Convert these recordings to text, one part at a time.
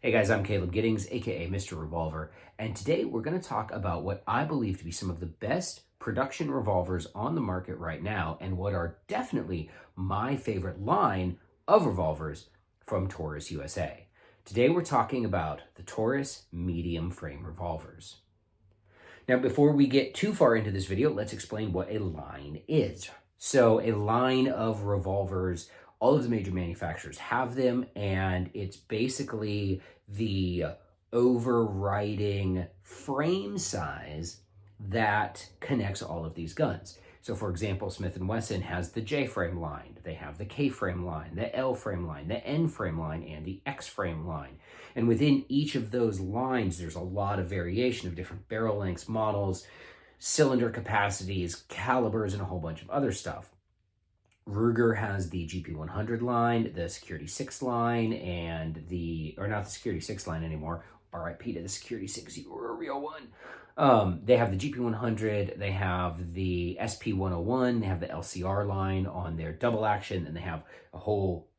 Hey guys, I'm Caleb Giddings, aka Mr. Revolver, and today we're going to talk about what I believe to be some of the best production revolvers on the market right now, and what are definitely my favorite line of revolvers from Taurus USA. Today we're talking about the Taurus medium frame revolvers. Now, before we get too far into this video, let's explain what a line is. So a line of revolvers, all of the major manufacturers have them, and it's basically the overriding frame size that connects all of these guns. So for example, Smith & Wesson has the J frame line, they have the K frame line, the L frame line, the N frame line, and the X frame line. And within each of those lines, there's a lot of variation of different barrel lengths, models, cylinder capacities, calibers, and a whole bunch of other stuff. Ruger has the GP100 line, the Security 6 line, and or not the Security 6 line anymore, RIP to the Security 6, you were a real one. They have the GP100, they have the SP101, they have the LCR line on their double action, and they have a whole,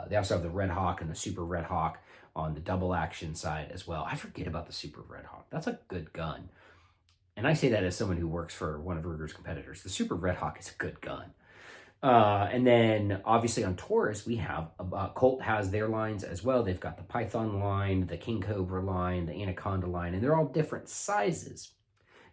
they also have the Red Hawk and the Super Red Hawk on the double action side as well. I forget about the Super Red Hawk. That's a good gun. And I say that as someone who works for one of Ruger's competitors. The Super Red Hawk is a good gun. And then obviously on Taurus, we have, Colt has their lines as well. They've got the Python line, the King Cobra line, the Anaconda line, and they're all different sizes.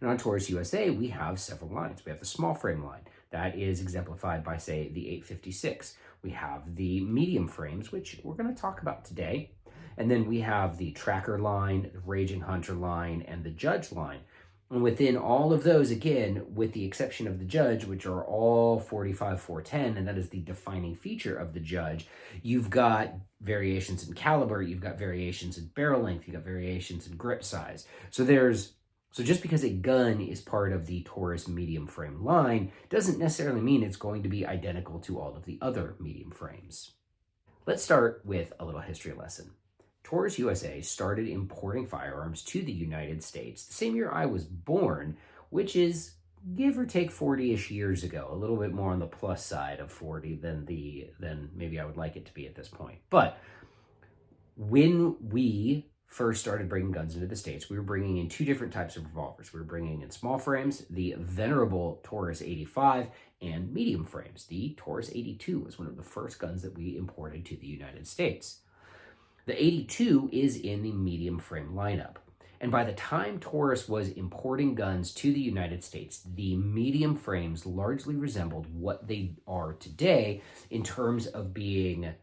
And on Taurus USA, we have several lines. We have the small frame line. That is exemplified by, say, the 856. We have the medium frames, which we're going to talk about today. And then we have the Tracker line, the Raging Hunter line, and the Judge line. And within all of those, again, with the exception of the Judge, which are all 45-410, and that is the defining feature of the Judge, you've got variations in caliber, you've got variations in barrel length, you've got variations in grip size. So just because a gun is part of the Taurus medium frame line doesn't necessarily mean it's going to be identical to all of the other medium frames. Let's start with a little history lesson. Taurus USA started importing firearms to the United States the same year I was born, which is give or take 40-ish years ago, a little bit more on the plus side of 40 than maybe I would like it to be at this point. But when we first started bringing guns into the States, we were bringing in two different types of revolvers. We were bringing in small frames, the venerable Taurus 85, and medium frames. The Taurus 82 was one of the first guns that we imported to the United States. The 82 is in the medium frame lineup. And by the time Taurus was importing guns to the United States, the medium frames largely resembled what they are today in terms of being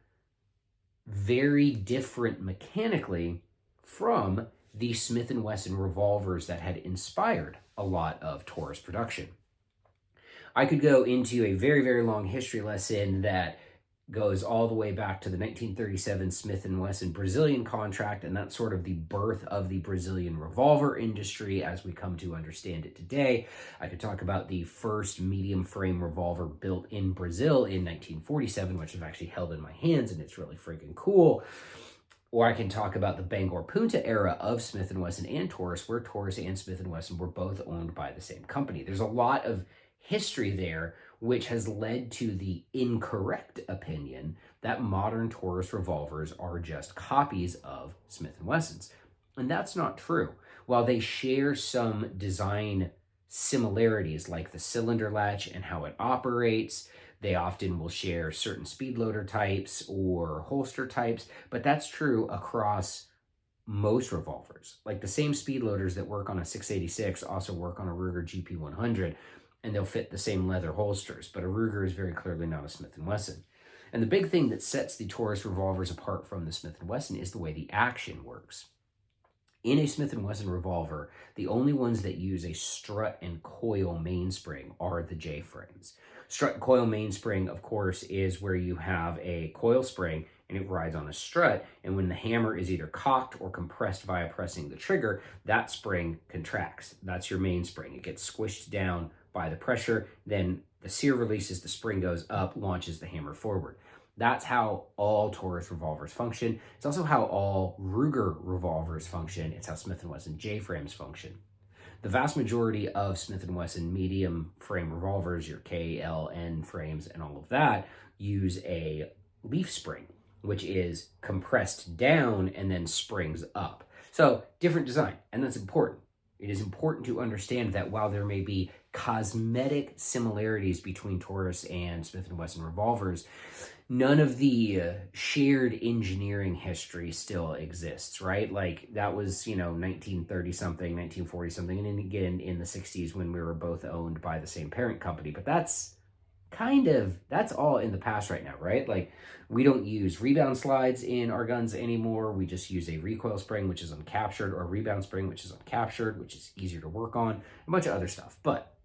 very different mechanically from the Smith & Wesson revolvers that had inspired a lot of Taurus production. I could go into a very, very long history lesson that goes all the way back to the 1937 Smith & Wesson Brazilian contract, and that's sort of the birth of the Brazilian revolver industry as we come to understand it today. I could talk about the first medium frame revolver built in Brazil in 1947, which I've actually held in my hands, and it's really freaking cool. Or I can talk about the Bangor Punta era of Smith & Wesson and Taurus, where Taurus and Smith & Wesson were both owned by the same company. There's a lot of history there, which has led to the incorrect opinion that modern Taurus revolvers are just copies of Smith & Wessons. And that's not true. While they share some design similarities, like the cylinder latch and how it operates, they often will share certain speed loader types or holster types, but that's true across most revolvers. Like the same speed loaders that work on a 686 also work on a Ruger GP100, and they'll fit the same leather holsters, but a Ruger is very clearly not a Smith & Wesson. And the big thing that sets the Taurus revolvers apart from the Smith & Wesson is the way the action works. In a Smith & Wesson revolver, the only ones that use a strut and coil mainspring are the J frames. Strut and coil mainspring, of course, is where you have a coil spring and it rides on a strut, and when the hammer is either cocked or compressed via pressing the trigger, that spring contracts. That's your mainspring. It gets squished down by the pressure, then the sear releases, the spring goes up, launches the hammer forward. That's how all Taurus revolvers function. It's also how all Ruger revolvers function. It's how Smith & Wesson J-frames function. The vast majority of Smith & Wesson medium frame revolvers, your K, L, N frames, and all of that, use a leaf spring. which is compressed down and then springs up. So different design, and that's important. It is important to understand that while there may be cosmetic similarities between Taurus and Smith & Wesson revolvers, none of the shared engineering history still exists, right? Like that was, 1930 something, 1940 something, and then again in the 60s when we were both owned by the same parent company. But that's all in the past right now, right? Like we don't use rebound slides in our guns anymore. We just use a recoil spring, which is uncaptured, or a rebound spring, which is uncaptured, which is easier to work on, a bunch of other stuff. But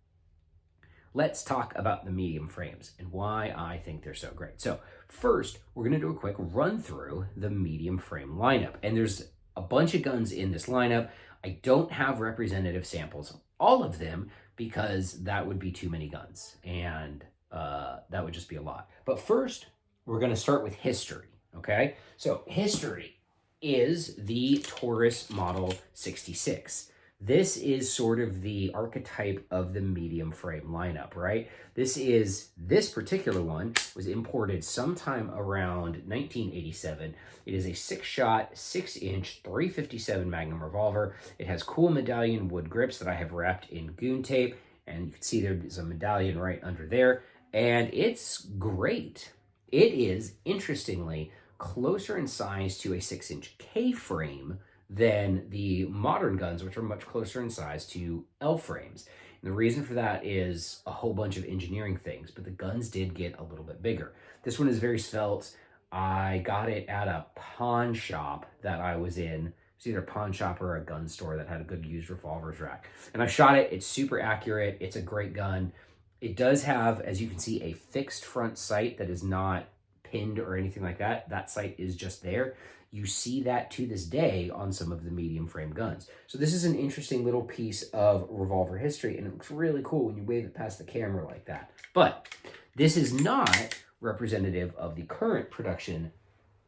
let's talk about the medium frames and why I think they're so great. So first, we're going to do a quick run through the medium frame lineup. And there's a bunch of guns in this lineup. I don't have representative samples of all of them because that would be too many guns. And that would just be a lot. But first, we're going to start with history, okay? So history is the Taurus Model 66. This is sort of the archetype of the medium frame lineup, right? This particular one was imported sometime around 1987. It is a 6-shot, 6-inch, 357 Magnum revolver. It has cool medallion wood grips that I have wrapped in goon tape, and you can see there's a medallion right under there, and it's great. It is, interestingly, closer in size to a 6-inch K-frame than the modern guns, which are much closer in size to L frames. And the reason for that is a whole bunch of engineering things, but the guns did get a little bit bigger. This one is very svelte. I got it at a pawn shop that I was in. It's either a pawn shop or a gun store that had a good used revolvers rack. And I shot it. It's super accurate. It's a great gun. It does have, as you can see, a fixed front sight that is not pinned or anything like that. That sight is just there. You see that to this day on some of the medium frame guns. So this is an interesting little piece of revolver history, and it looks really cool when you wave it past the camera like that. But this is not representative of the current production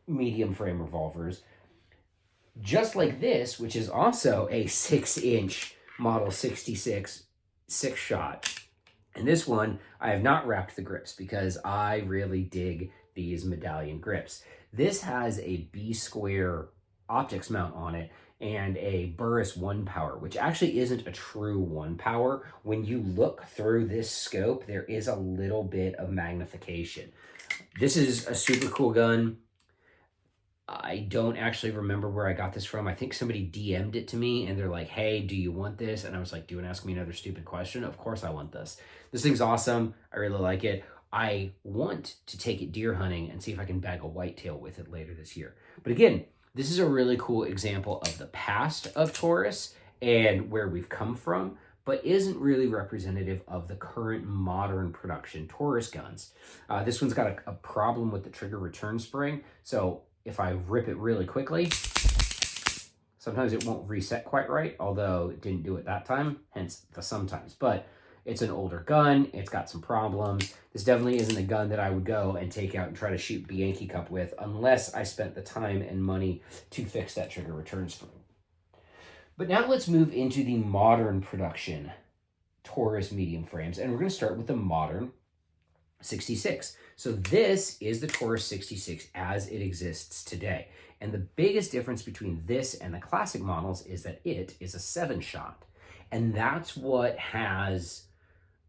medium frame revolvers. Just like this, which is also a 6-inch Model 66 6-shot. And this one, I have not wrapped the grips because I really dig these medallion grips. This has a B-square optics mount on it and a Burris 1 power, which actually isn't a true 1 power. When you look through this scope, there is a little bit of magnification. This is a super cool gun. I don't actually remember where I got this from. I think somebody DM'd it to me and they're like, hey, do you want this? And I was like, do you want to ask me another stupid question? Of course I want this. This thing's awesome. I really like it. I want to take it deer hunting and see if I can bag a whitetail with it later this year. But again, this is a really cool example of the past of Taurus and where we've come from, but isn't really representative of the current modern production Taurus guns. This one's got a problem with the trigger return spring. So if I rip it really quickly, sometimes it won't reset quite right, although it didn't do it that time, hence the sometimes. But it's an older gun. It's got some problems. This definitely isn't a gun that I would go and take out and try to shoot Bianchi Cup with unless I spent the time and money to fix that trigger return spring. But now let's move into the modern production Taurus medium frames, and we're going to start with the modern 66. So this is the Taurus 66 as it exists today. And the biggest difference between this and the classic models is that it is a 7-shot. And that's what has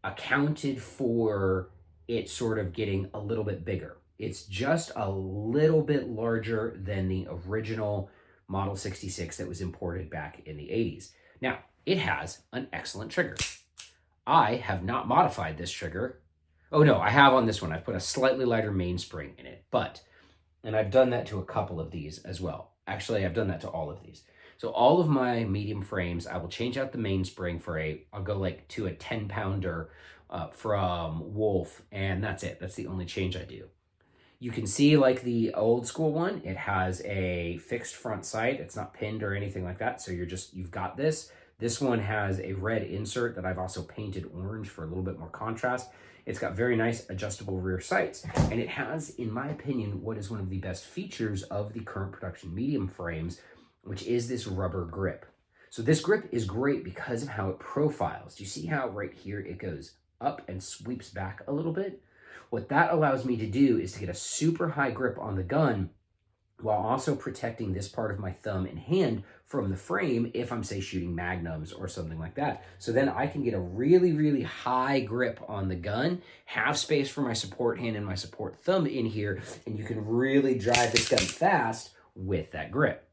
accounted for it sort of getting a little bit bigger. It's just a little bit larger than the original Model 66 that was imported back in the 80s. Now, it has an excellent trigger. I have not modified this trigger. Oh no, I have on this one. I've put a slightly lighter mainspring in it, and I've done that to a couple of these as well. Actually, I've done that to all of these. So all of my medium frames, I will change out the mainspring I'll go like to a 10-pounder from Wolf, and that's it. That's the only change I do. You can see like the old school one, it has a fixed front sight. It's not pinned or anything like that. So you've got this. This one has a red insert that I've also painted orange for a little bit more contrast. It's got very nice adjustable rear sights, and it has, in my opinion, what is one of the best features of the current production medium frames, which is this rubber grip. So this grip is great because of how it profiles. Do you see how right here it goes up and sweeps back a little bit? What that allows me to do is to get a super high grip on the gun while also protecting this part of my thumb and hand from the frame if I'm, say, shooting Magnums or something like that. So then I can get a really, really high grip on the gun, have space for my support hand and my support thumb in here, and you can really drive this gun fast with that grip.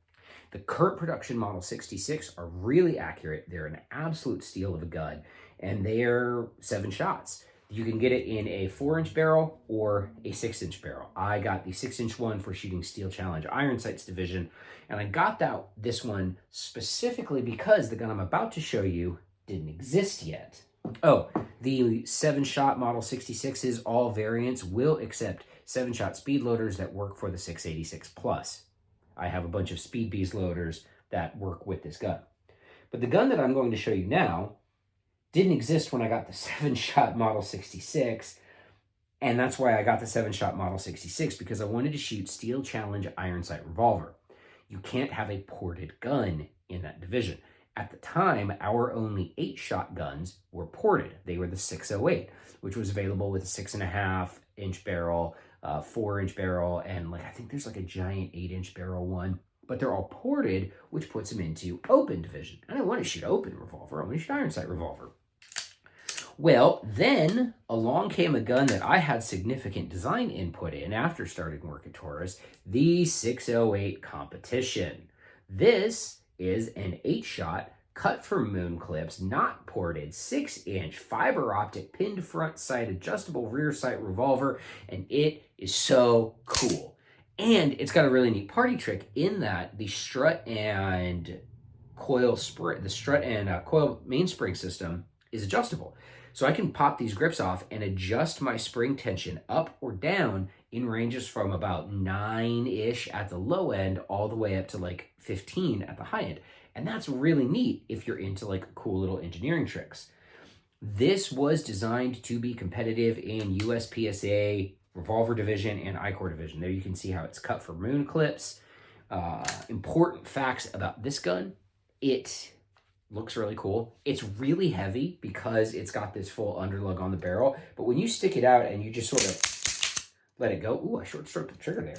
The current production Model 66 are really accurate. They're an absolute steal of a gun, and they're 7 shots. You can get it in a 4-inch barrel or a 6-inch barrel. I got the 6-inch one for shooting Steel Challenge Iron Sights Division, and I got this one specifically because the gun I'm about to show you didn't exist yet. Oh, the 7-shot Model 66s, all variants, will accept 7-shot speed loaders that work for the 686 Plus. I have a bunch of Speed Beast loaders that work with this gun. But the gun that I'm going to show you now didn't exist when I got the 7-shot Model 66, and that's why I got the 7-shot Model 66, because I wanted to shoot Steel Challenge Iron Sight Revolver. You can't have a ported gun in that division. At the time, our only 8-shot guns were ported. They were the 608, which was available with a 6.5-inch barrel, 4-inch barrel, and I think there's a giant 8-inch barrel one. But they're all ported, which puts them into open division. I don't want to shoot open revolver. I want to shoot iron sight revolver. Well, then along came a gun that I had significant design input in after starting work at Taurus, the 608 Competition. This is an 8-shot cut from moon clips, not ported, 6-inch fiber optic pinned front sight adjustable rear sight revolver, and it is so cool. And it's got a really neat party trick in that the strut and coil coil mainspring system is adjustable. So I can pop these grips off and adjust my spring tension up or down in ranges from about 9-ish at the low end all the way up to 15 at the high end. And that's really neat if you're into cool little engineering tricks. This was designed to be competitive in USPSA, Revolver Division, and I-Core Division. There you can see how it's cut for moon clips. Important facts about this gun. It looks really cool. It's really heavy because it's got this full underlug on the barrel. But when you stick it out and you just sort of let it go. Ooh, I short-stroked the trigger there.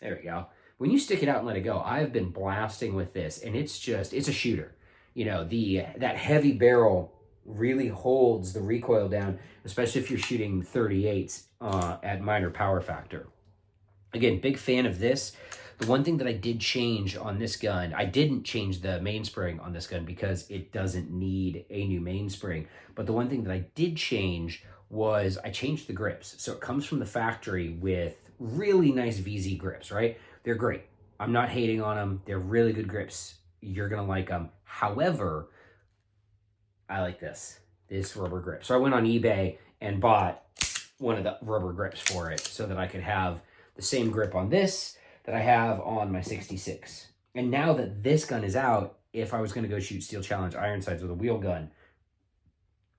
There we go. When you stick it out and let it go, I've been blasting with this, and it's a shooter. You know, that heavy barrel really holds the recoil down, especially if you're shooting 38s at minor power factor. Again, big fan of this. The one thing that I did change on this gun, I didn't change the mainspring on this gun because it doesn't need a new mainspring. But the one thing that I did change was I changed the grips. So it comes from the factory with really nice VZ grips, right? They're great. I'm not hating on them. They're really good grips. You're going to like them. However, I like this rubber grip. So I went on eBay and bought one of the rubber grips for it so that I could have the same grip on this that I have on my 66. And now that this gun is out, if I was going to go shoot Steel Challenge Iron Sights with a wheel gun,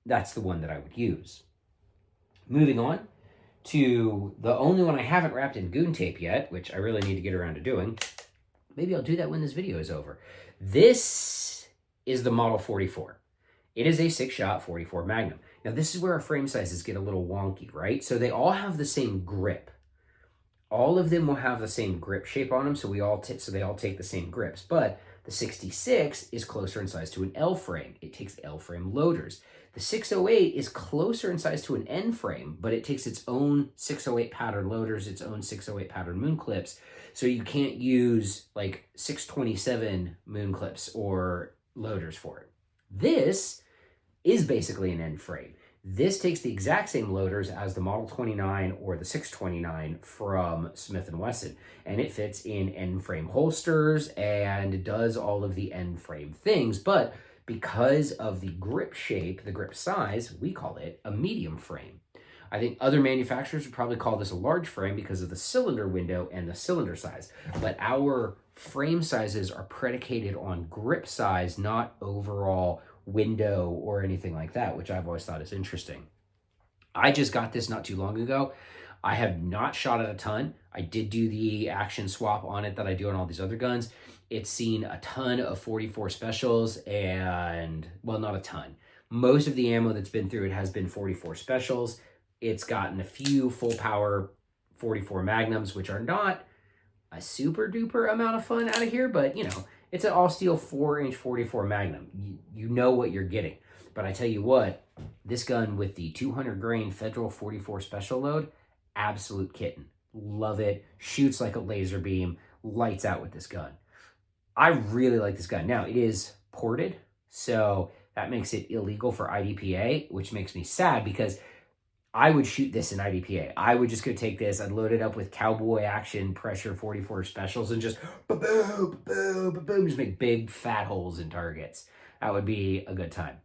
that's the one that I would use. Moving on to the only one I haven't wrapped in goon tape yet, which I really need to get around to doing. Maybe I'll do that when this video is over. This is the Model 44. It is a 6-shot 44 Magnum. Now, this is where our frame sizes get a little wonky, right? So they all have the same grip. All of them will have the same grip shape on them, so they all take the same grips. But the 66 is closer in size to an L frame. It takes L frame loaders. The 608 is closer in size to an N frame, but it takes its own 608 pattern loaders, its own 608 pattern moon clips. So you can't use 627 moon clips or loaders for it. This is basically an N frame. This takes the exact same loaders as the Model 29 or the 629 from Smith & Wesson, and it fits in N-frame holsters and does all of the N-frame things, but because of the grip shape, the grip size, we call it a medium frame. I think other manufacturers would probably call this a large frame because of the cylinder window and the cylinder size, but our frame sizes are predicated on grip size, not overall window or anything like that, which I've always thought is interesting. I just got this not too long ago. I have not shot it a ton. I did do the action swap on it that I do on all these other guns. It's seen a ton of 44 specials and, well, not a ton. Most of the ammo that's been through it has been 44 specials. It's gotten a few full power 44 Magnums, which are not a super duper amount of fun out of here, but you know, it's an all steel 4-inch 44 Magnum. You know what you're getting. But I tell you what, this gun with the 200 grain Federal 44 special load, absolute kitten. Love it. Shoots like a laser beam. Lights out with this gun. I really like this gun. Now, it is ported, so that makes it illegal for IDPA, which makes me sad because I would shoot this in IDPA. I would just go take this, I'd load it up with cowboy action pressure 44 specials and just ba-boom, ba-boom, ba-boom, just make big fat holes in targets. That would be a good time.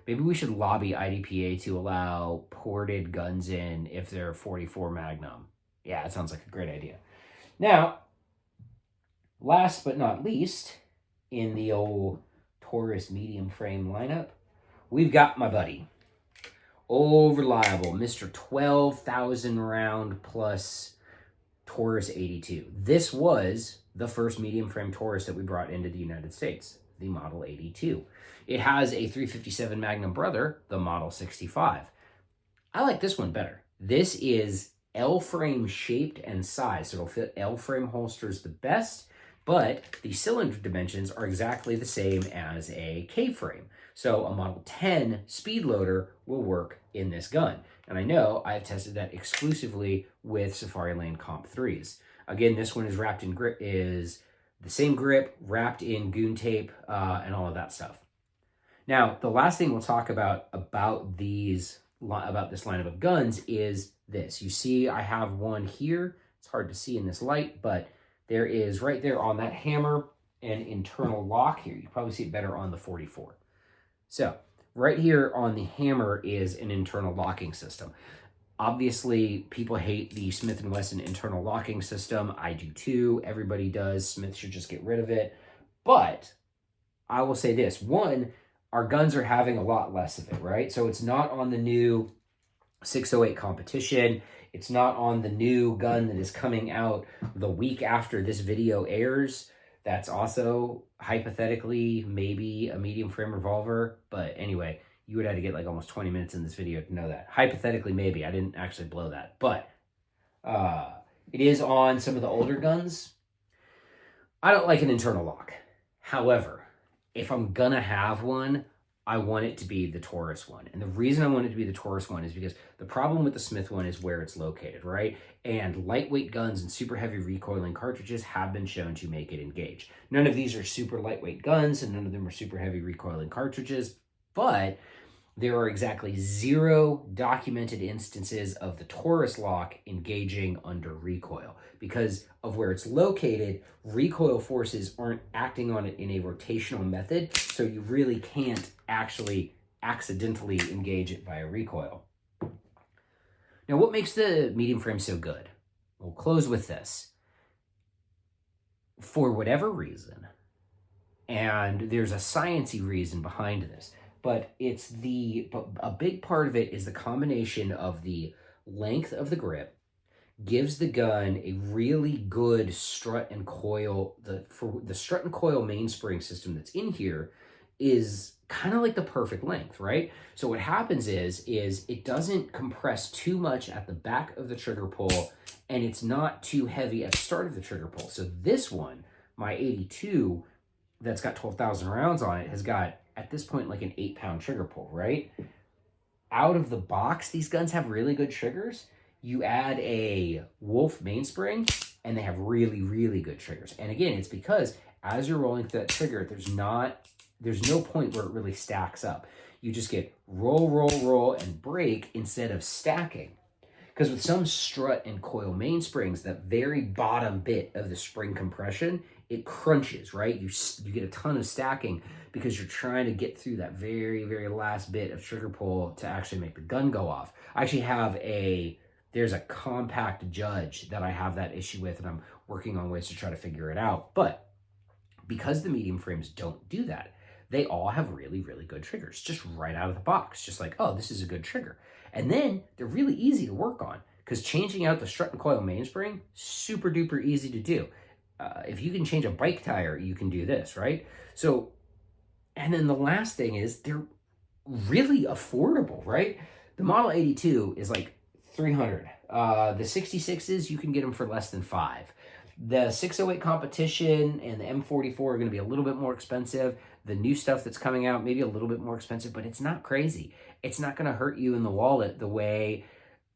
Maybe we should lobby IDPA to allow ported guns in if they're 44 Magnum. Yeah, it sounds like a great idea. Now, last but not least, in the old Taurus medium frame lineup, we've got my buddy, old reliable Mr. 12,000 round plus Taurus 82. This was the first medium frame Taurus that we brought into the United States, the Model 82. It has a 357 Magnum brother, the Model 65. I like this one better. This is L-frame shaped and sized, so it'll fit L-frame holsters the best, but the cylinder dimensions are exactly the same as a K-frame. So a Model 10 speed loader will work in this gun. And I know I've tested that exclusively with Safari Lane Comp 3s. Again, this one is wrapped in grip, is the same grip, wrapped in goon tape, and all of that stuff. Now, the last thing we'll talk about this lineup of guns is this. You see I have one here. It's hard to see in this light, but there is right there on that hammer an internal lock here. You can probably see it better on the 44. So right here on the hammer is an internal locking system. Obviously, people hate the Smith & Wesson internal locking system. I do too. Everybody does. Smith should just get rid of it. But I will say this. One, our guns are having a lot less of it, right? So it's not on the new 608 competition. It's not on the new gun that is coming out the week after this video airs. That's also hypothetically maybe a medium frame revolver. But anyway, you would have to get like almost 20 minutes in this video to know that. Hypothetically, maybe. I didn't actually blow that. But it is on some of the older guns. I don't like an internal lock. However, if I'm going to have one, I want it to be the Taurus one. And the reason I want it to be the Taurus one is because the problem with the Smith one is where it's located, right? And lightweight guns and super heavy recoiling cartridges have been shown to make it engage. None of these are super lightweight guns and none of them are super heavy recoiling cartridges, but there are exactly 0 documented instances of the Taurus lock engaging under recoil. Because of where it's located, recoil forces aren't acting on it in a rotational method, so you really can't actually accidentally engage it via recoil. Now, what makes the medium frame so good? We'll close with this. For whatever reason, and there's a sciencey reason behind this, but a big part of it is the combination of the length of the grip, gives the gun a really good strut and coil. For the strut and coil mainspring system that's in here is kind of like the perfect length, right? So what happens is it doesn't compress too much at the back of the trigger pull, and it's not too heavy at the start of the trigger pull. So this one, my 82, that's got 12,000 rounds on it, has got, at this point, like an 8-pound trigger pull, right? Out of the box, these guns have really good triggers. You add a Wolf mainspring, and they have really, really good triggers. And again, it's because as you're rolling through that trigger, there's no point where it really stacks up. You just get roll, roll, roll, and break instead of stacking. Because with some strut and coil mainsprings, that very bottom bit of the spring compression, it crunches, right? You get a ton of stacking because you're trying to get through that very, very last bit of trigger pull to actually make the gun go off. I actually have there's a compact Judge that I have that issue with, and I'm working on ways to try to figure it out. But because the medium frames don't do that, they all have really, really good triggers, just right out of the box. Just like, oh, this is a good trigger. And then they're really easy to work on because changing out the strut and coil mainspring, super duper easy to do. If you can change a bike tire, you can do this, right? So, and then the last thing is they're really affordable, right? The Model 82 is like $300. The 66s, you can get them for less than $5. The 608 competition and the M44 are going to be a little bit more expensive. The new stuff that's coming out, maybe a little bit more expensive, but it's not crazy. It's not going to hurt you in the wallet the way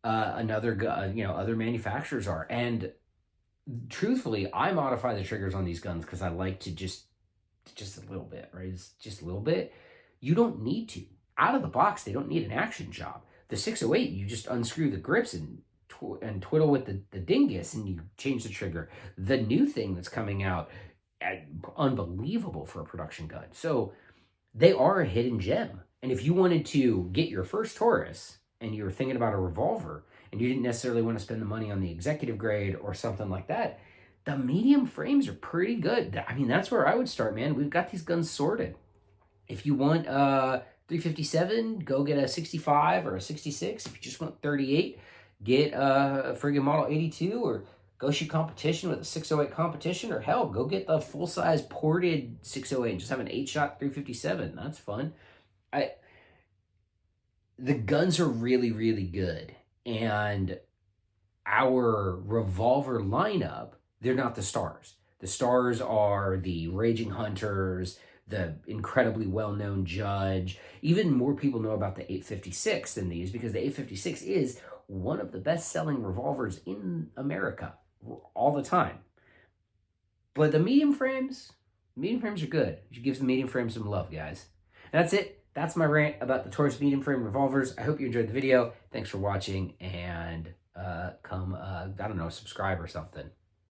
other manufacturers are. And truthfully, I modify the triggers on these guns because I like to just a little bit, right? It's just a little bit. You don't need to. Out of the box, they don't need an action job. The 608, you just unscrew the grips and twiddle with the dingus and you change the trigger. The new thing that's coming out, unbelievable for a production gun. So they are a hidden gem. And if you wanted to get your first Taurus and you were thinking about a revolver and you didn't necessarily want to spend the money on the executive grade or something like that, the medium frames are pretty good. I mean, that's where I would start, man. We've got these guns sorted. If you want 357, go get a 65 or a 66. If you just want 38, get a friggin' Model 82 or go shoot competition with a 608 competition, or hell, go get the full-size ported 608 and just have an 8-shot 357. That's fun. The guns are really, really good. And our Revolver lineup, they're not the stars. The stars are the Raging Hunters, the incredibly well-known Judge. Even more people know about the 856 than these because the 856 is one of the best-selling revolvers in America all the time. But the medium frames are good. You should give the medium frames some love, guys. And that's it. That's my rant about the Taurus medium frame revolvers. I hope you enjoyed the video. Thanks for watching, and subscribe or something.